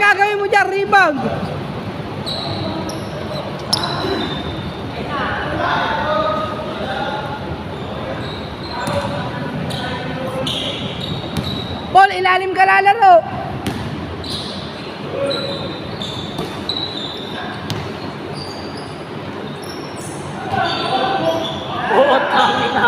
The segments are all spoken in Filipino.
ang gagawin mo dyan? Rebound. Paul, ilalim ka lalaro. Oo, tama na.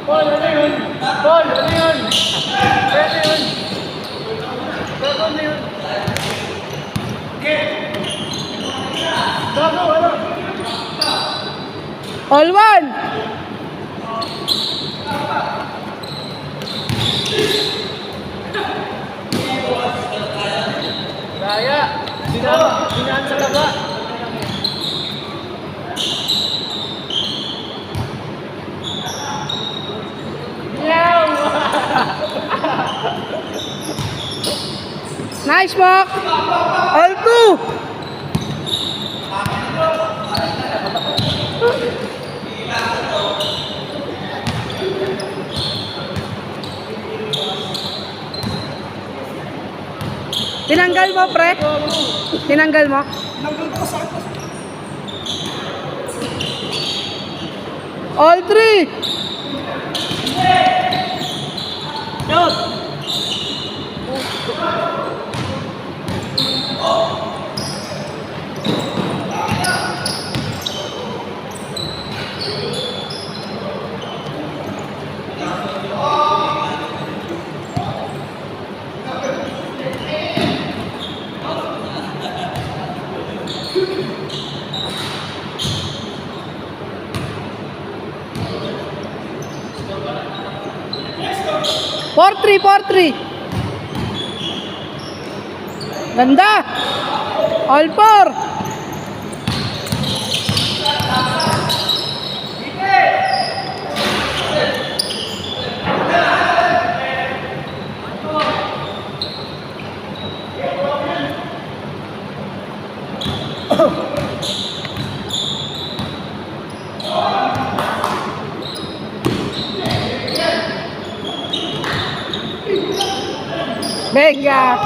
Paul, ano yun? Paul, ano yun? Pwede yun. Pwede ano yun? Bago, ano? All one. Kaya, sinaan sa laba. Nice, Mark. All two. Tinanggal mo, pre. Tinanggal mo. All three. Shoot! Four three. Ganda. All four. Venga.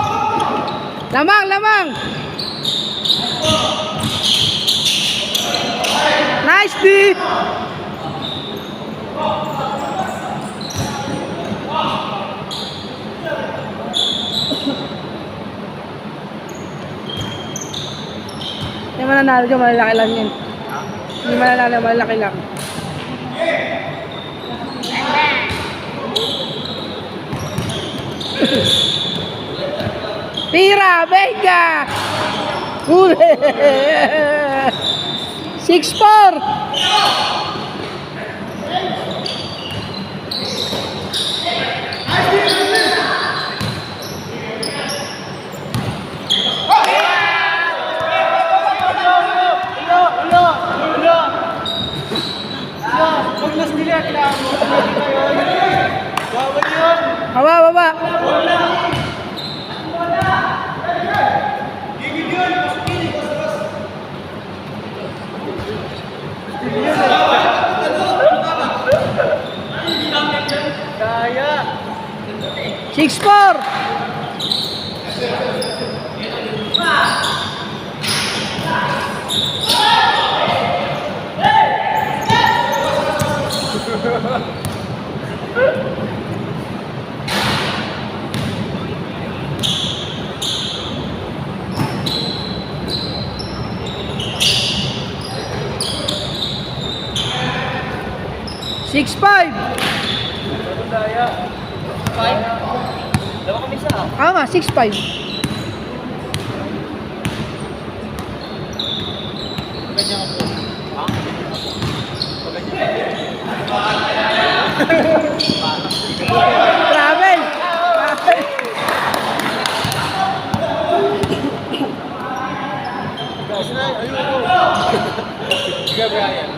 Lamang. Nice D. Hindi mananalo dyan, malalaki lang yun. Hindi mananalo, malalaki lang. Tira, venga! Huli! 6-4! Baba. Kaya. 6-4! Six five. Kaya. 5. Dalawa kami sa. Nga, 6-5. Ganyan ako. Ha? Travel! Guys, ayun. Sige, Brian.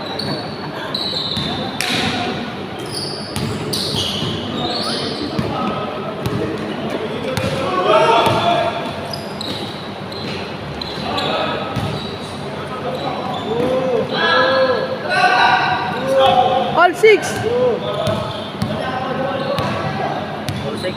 6. All 6.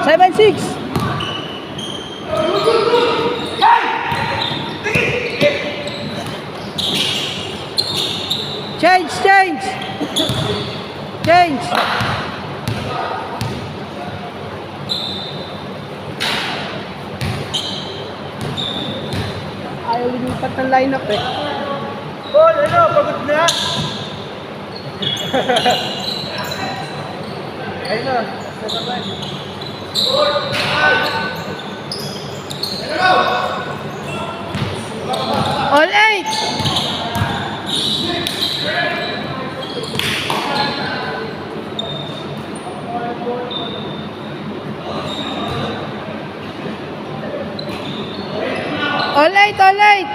Seven, 6. Change, change. Change. Ayaw lumipat ng lineup eh. Paul, ano? Pagod na? Ayun na. All 8. All 8, all 8.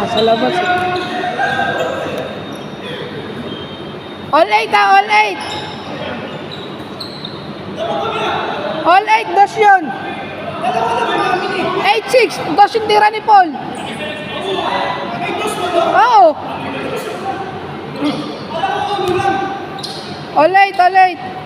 Sa labas eh. All 8 ah, all 8. All 8, dos yun. 8-6, dos yung tira ni Paul. Oo. All 8, all 8.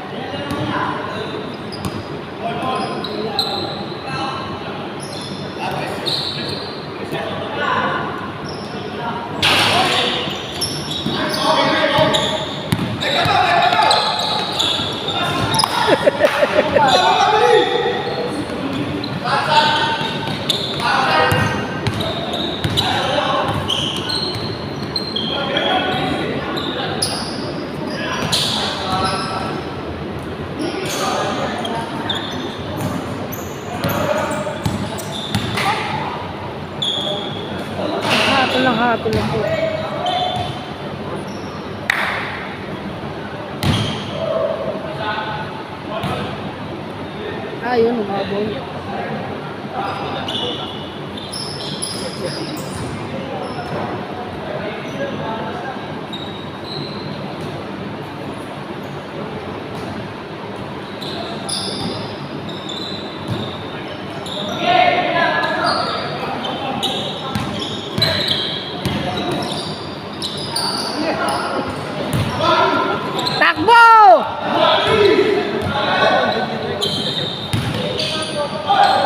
Hatol lang po. Ayun, umabon. Takbo!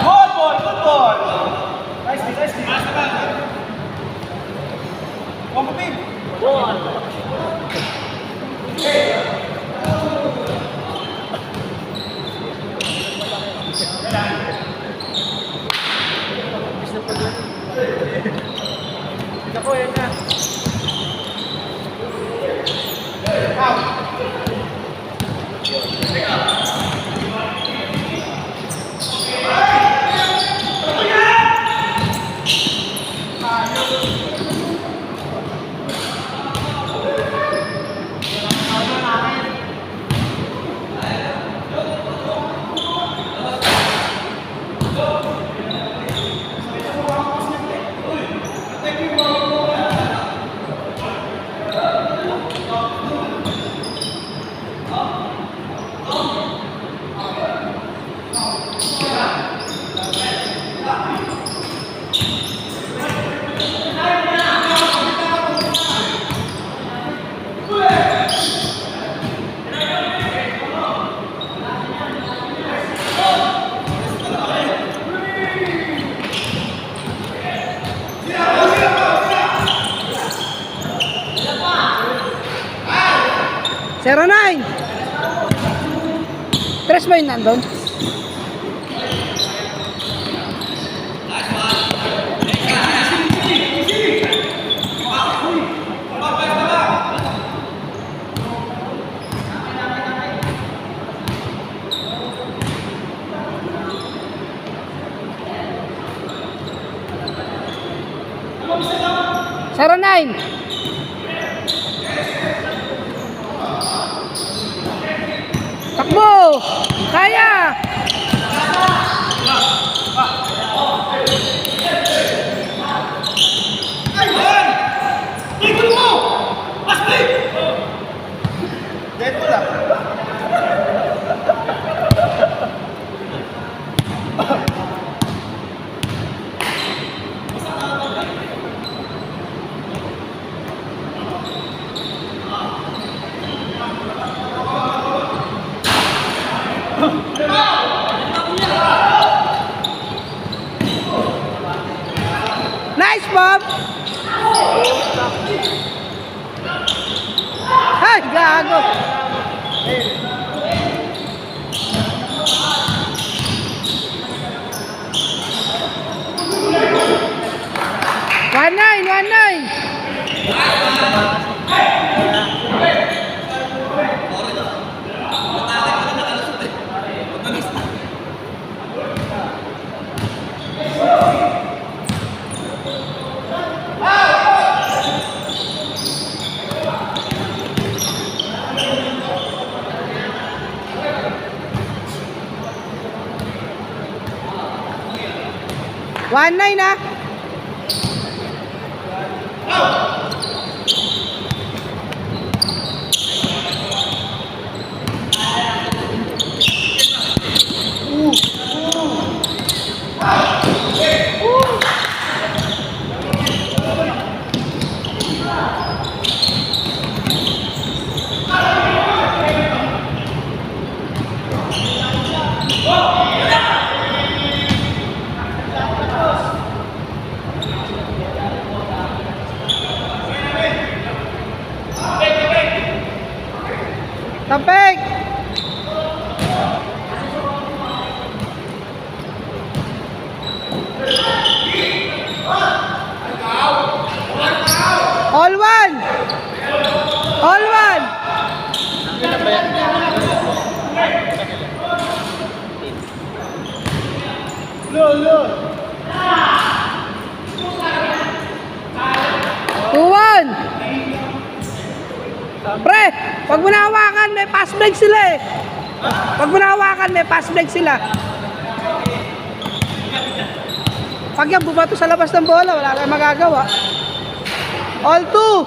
Good ball, good ball. Nicely, nicely. One more big. One. Ako, yan na. Zero 9. Tres ba yun nandun? 09. Takbo! Kaya! Dead mo lang. Nice, Bob! Ay, gago! One nine. One nine na. Tampik! All one! All one! Two one! Pre, pag mo nahawakan, may pass break sila eh. Pag mo nahawakan, may pass break sila. Pag yan bumato sa labas ng bola, wala kayong magagawa. All two.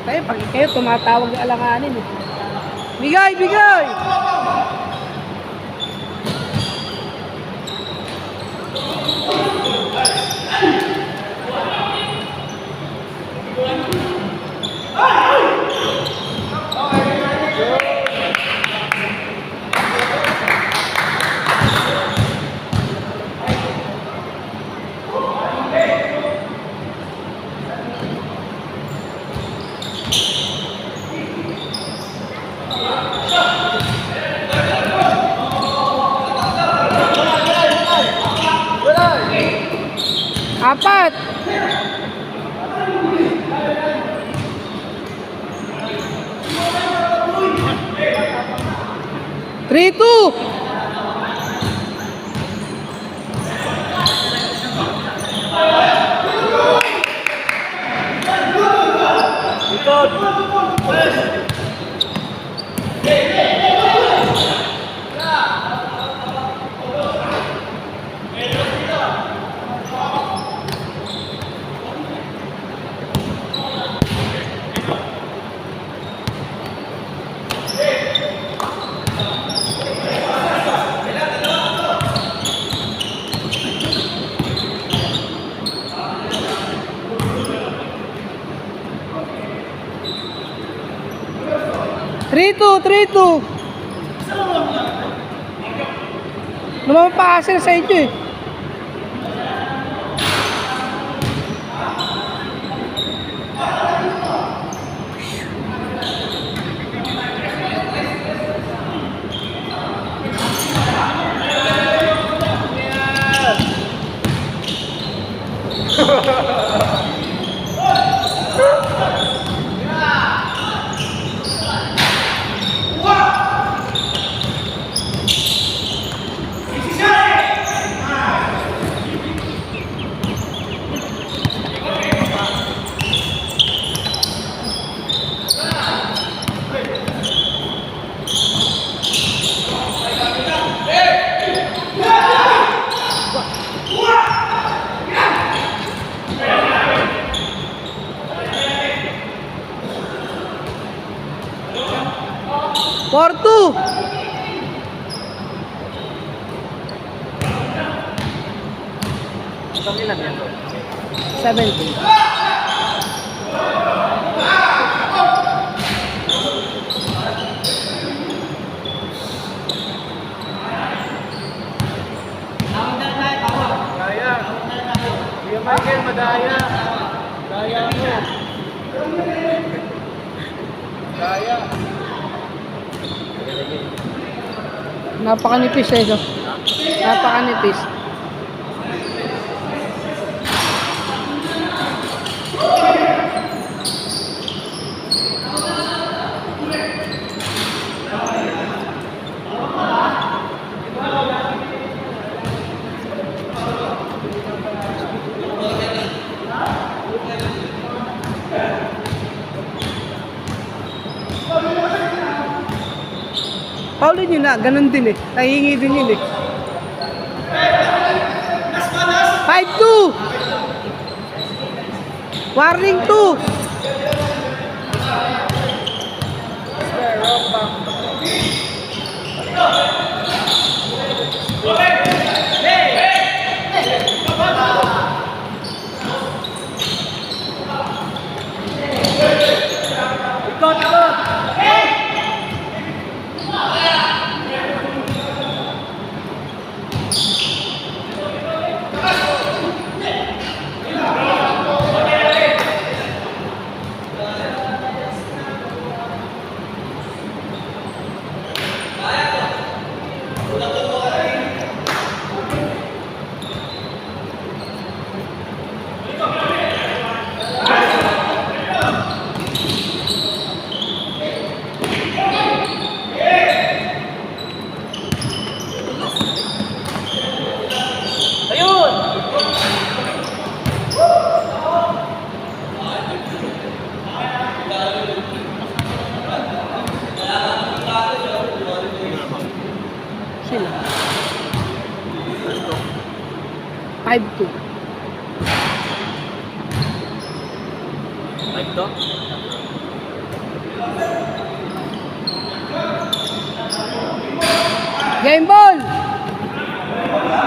Tayo, pag kayo tumatawag ng alanganin eh. Bigay, bigay! Apat. Three, two. Three, two. Lumamang pa kasi sa inyo eh. 4-2. Itong ilan yan to? 17. Daya. Kuya Michael, madaya. Daya mo. Daya. Napakanipis eh. No? Napakanipis. Paulin yun na, ganun din eh. Nahingi din yun eh. 5-2. Warning 2. Ayun! Sila. 5-2. Like to? Game ball!